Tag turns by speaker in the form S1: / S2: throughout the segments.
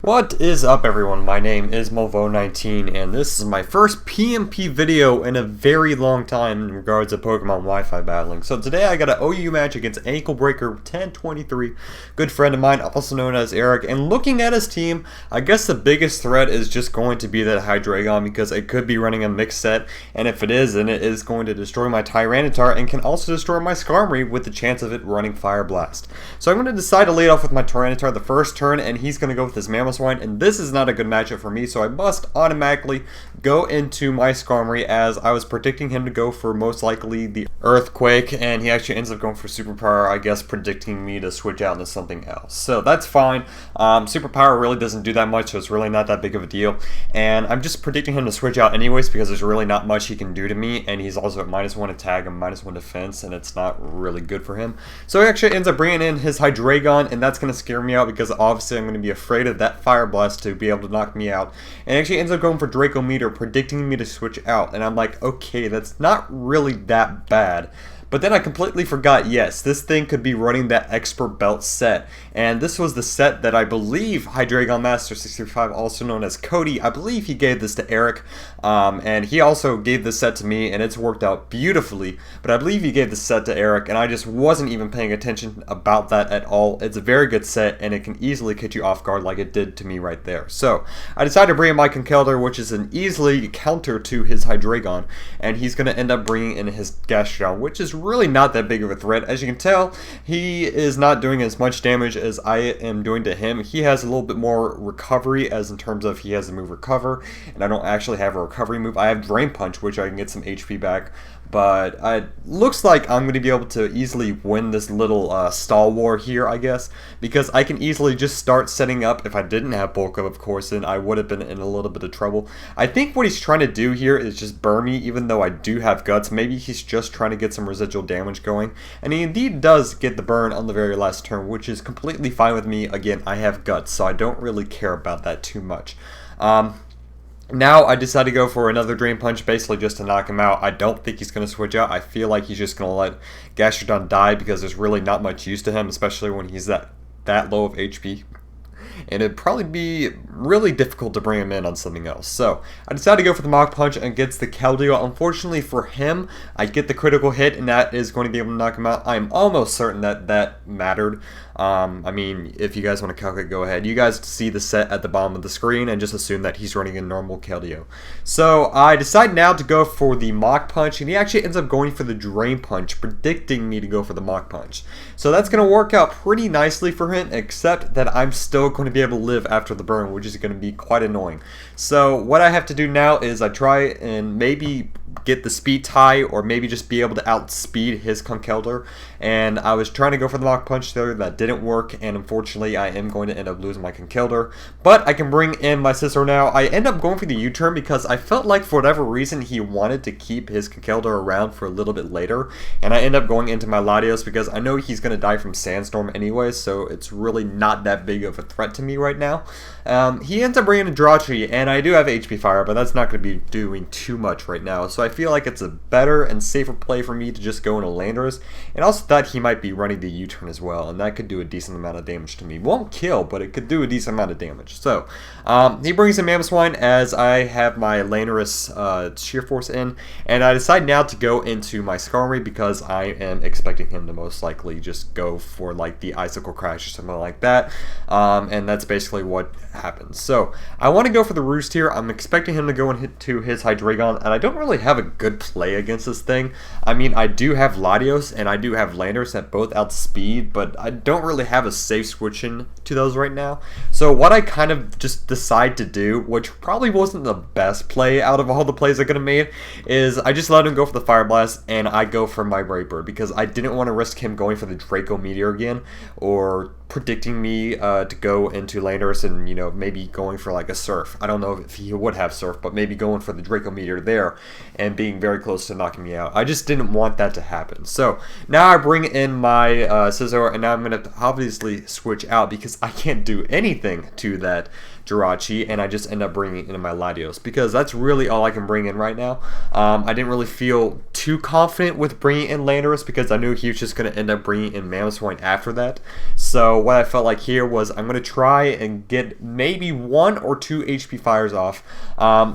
S1: What is up, everyone? My name is Mulvone19 and this is my first PMP video in a very long time in regards to Pokemon Wi-Fi battling. So today I got an OU match against Anklebreaker1023, good friend of mine, also known as Eric, and looking at his team, I guess the biggest threat is just going to be that Hydreigon because it could be running a mixed set, and if it is, then it is going to destroy my Tyranitar and can also destroy my Skarmory with the chance of it running Fire Blast. So I'm going to decide to lead off with my Tyranitar the first turn, and he's going to go with his Mamoswine, and this is not a good matchup for me, so I must automatically go into my Skarmory as I was predicting him to go for most likely the Earthquake, and he actually ends up going for Superpower, I guess predicting me to switch out into something else. So that's fine. Superpower really doesn't do that much, so it's really not that big of a deal, and I'm just predicting him to switch out anyways because there's really not much he can do to me, and he's also at -1 attack and -1 defense, and it's not really good for him. So he actually ends up bringing in his Hydreigon, and that's going to scare me out because obviously I'm going to be afraid of that Fire Blast to be able to knock me out, and actually ends up going for Draco Meteor, predicting me to switch out, and I'm like, okay, that's not really that bad. But then I completely forgot, yes, this thing could be running that Expert Belt set, and this was the set that I believe Hydreigon Master 65, also known as Cody, I believe he gave this to Eric, and he also gave this set to me, and it's worked out beautifully, but I believe he gave this set to Eric, and I just wasn't even paying attention about that at all. It's a very good set, and it can easily catch you off guard like it did to me right there. So, I decided to bring in my Conkeldurr, which is an easily counter to his Hydreigon, and he's going to end up bringing in his Gastrodon, which is really not that big of a threat. As you can tell, he is not doing as much damage as I am doing to him. He has a little bit more recovery, as in terms of he has the move Recover, and I don't actually have a recovery move. I have Drain Punch, which I can get some HP back, but it looks like I'm going to be able to easily win this little stall war here, I guess, because I can easily just start setting up. If I didn't have Bulk Up, of course, then I would have been in a little bit of trouble. I think what he's trying to do here is just burn me, even though I do have Guts. Maybe he's just trying to get some residual damage going, and he indeed does get the burn on the very last turn, which is completely fine with me. Again, I have Guts, so I don't really care about that too much. Now I decided to go for another Drain Punch, basically just to knock him out. I don't think he's going to switch out. I feel like he's just going to let Gastrodon die because there's really not much use to him, especially when he's that low of HP. And it'd probably be really difficult to bring him in on something else. So I decided to go for the Mach Punch against the Keldeo. Unfortunately for him, I get the critical hit, and that is going to be able to knock him out. I'm almost certain that that mattered. I mean, if you guys want to calculate, go ahead. You guys see the set at the bottom of the screen and just assume that he's running a normal Keldeo. So I decide now to go for the Mach Punch, and he actually ends up going for the Drain Punch, predicting me to go for the Mach Punch. So that's going to work out pretty nicely for him, except that I'm still going to be able to live after the burn, which is going to be quite annoying. So what I have to do now is I try and maybe get the speed tie, or maybe just be able to outspeed his Conkeldurr, and I was trying to go for the Mach Punch there. That didn't work, and unfortunately I am going to end up losing my Conkeldurr, but I can bring in my Scizor now. I end up going for the U-turn because I felt like for whatever reason he wanted to keep his Conkeldurr around for a little bit later, and I end up going into my Latios because I know he's going to die from Sandstorm anyway, so it's really not that big of a threat to me right now. He ends up bringing in Jirachi, and I do have HP Fire, but that's not going to be doing too much right now, so I feel like it's a better and safer play for me to just go into Landorus, and also thought he might be running the U-turn as well, and that could do a decent amount of damage to me. Won't kill, but it could do a decent amount of damage. So he brings in Mamoswine as I have my Landorus Sheer Force in, and I decide now to go into my Skarmory because I am expecting him to most likely just go for like the Icicle Crash or something like that, and that's basically what happens. So I want to go for the Roost here. I'm expecting him to go into his Hydreigon, and I don't really have a good play against this thing. I mean, I do have Latios and I do have Landorus that both outspeed, but I don't really have a safe switch in to those right now. So what I kind of just decide to do, which probably wasn't the best play out of all the plays I could have made, is I just let him go for the Fire Blast, and I go for my Brave Bird because I didn't want to risk him going for the Draco Meteor again, or predicting me to go into Landorus and, you know, maybe going for like a Surf. I don't know if he would have Surf, but maybe going for the Draco Meteor there and being very close to knocking me out. I just didn't want that to happen. So now I bring in my Scizor, and now I'm going to obviously switch out because I can't do anything to that Jirachi, and I just end up bringing in my Latios, because that's really all I can bring in right now. I didn't really feel too confident with bringing in Landorus, because I knew he was just going to end up bringing in Mamoswine after that. So what I felt like here was I'm going to try and get maybe 1 or 2 HP fires off.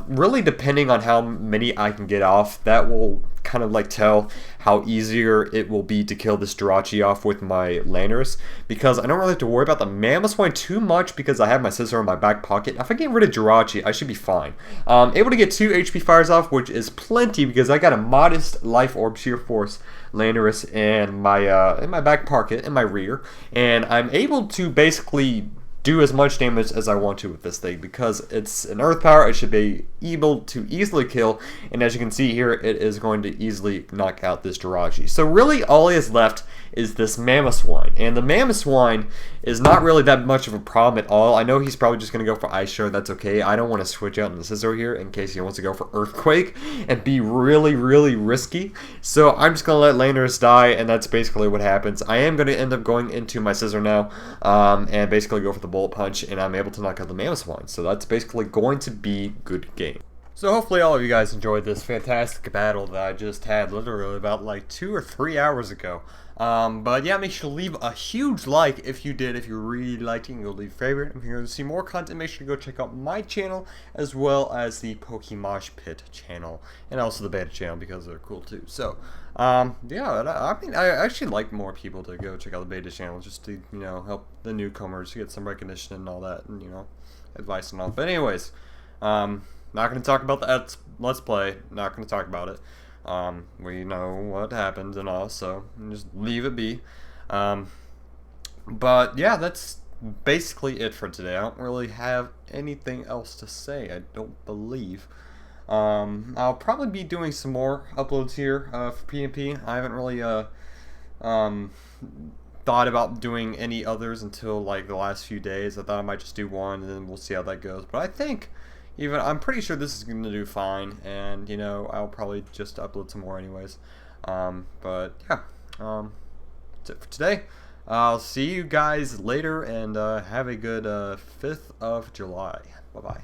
S1: Really depending on how many I can get off, that will kind of like tell how easier it will be to kill this Jirachi off with my Landorus, because I don't really have to worry about the Mamoswine too much, because I have my Scizor in my back pocket. If I get rid of Jirachi, I should be fine. Able to get 2 HP fires off, which is plenty, because I got a modest Life Orb Sheer Force Landorus in my back pocket, in my rear, and I'm able to basically do as much damage as I want to with this thing, because it's an Earth Power. It should be able to easily kill, and as you can see here, it is going to easily knock out this Jirachi. So really all he has left is this Mamoswine, and the Mamoswine is not really that much of a problem at all. I know he's probably just going to go for Ice Shard. That's okay. I don't want to switch out in the Scizor here in case he wants to go for Earthquake and be really, really risky. So I'm just going to let Landorus die, and that's basically what happens. I am going to end up going into my Scizor now and basically go for the Bullet Punch, and I'm able to knock out the Mamoswine. So that's basically going to be good game. So hopefully all of you guys enjoyed this fantastic battle that I just had literally about like 2 or 3 hours ago. But yeah, make sure to leave a huge like if you did. If you really liked it, you can go leave a favorite. If you're going to see more content, make sure to go check out my channel, as well as the PokeMoshPit channel, and also the beta channel, because they're cool too. So yeah, I mean, I actually like more people to go check out the beta channel, just to, you know, help the newcomers get some recognition and all that, and, you know, advice and all. But anyways, not going to talk about the Let's Play. Not going to talk about it. We know what happened and all, so just leave it be. But yeah, that's basically it for today. I don't really have anything else to say, I don't believe. I'll probably be doing some more uploads here for PMP. I haven't really thought about doing any others until like the last few days. I thought I might just do one, and then we'll see how that goes. But I think I'm pretty sure this is going to do fine, and, you know, I'll probably just upload some more anyways. But yeah, that's it for today. I'll see you guys later, and have a good 5th of July. Bye-bye.